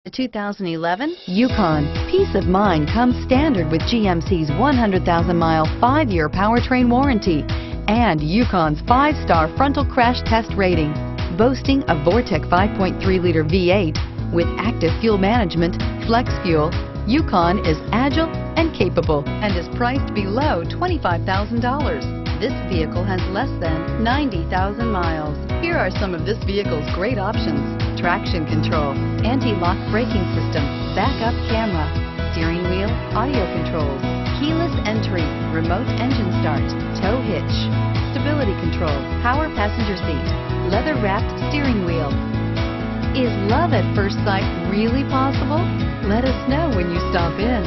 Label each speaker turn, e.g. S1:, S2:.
S1: The 2011 Yukon. Peace of mind comes standard with GMC's 100,000-mile, 5-year powertrain warranty and Yukon's 5-star frontal crash test rating. Boasting a Vortec 5.3-liter V8 with active fuel management, flex fuel, Yukon is agile and capable and is priced below $25,000. This vehicle has less than 90,000 miles. Here are some of this vehicle's great options: traction control, anti-lock braking system, backup camera, steering wheel audio controls, keyless entry, remote engine start, tow hitch, stability control, power passenger seat, leather-wrapped steering wheel. Is love at first sight really possible? Let us know when you stop in.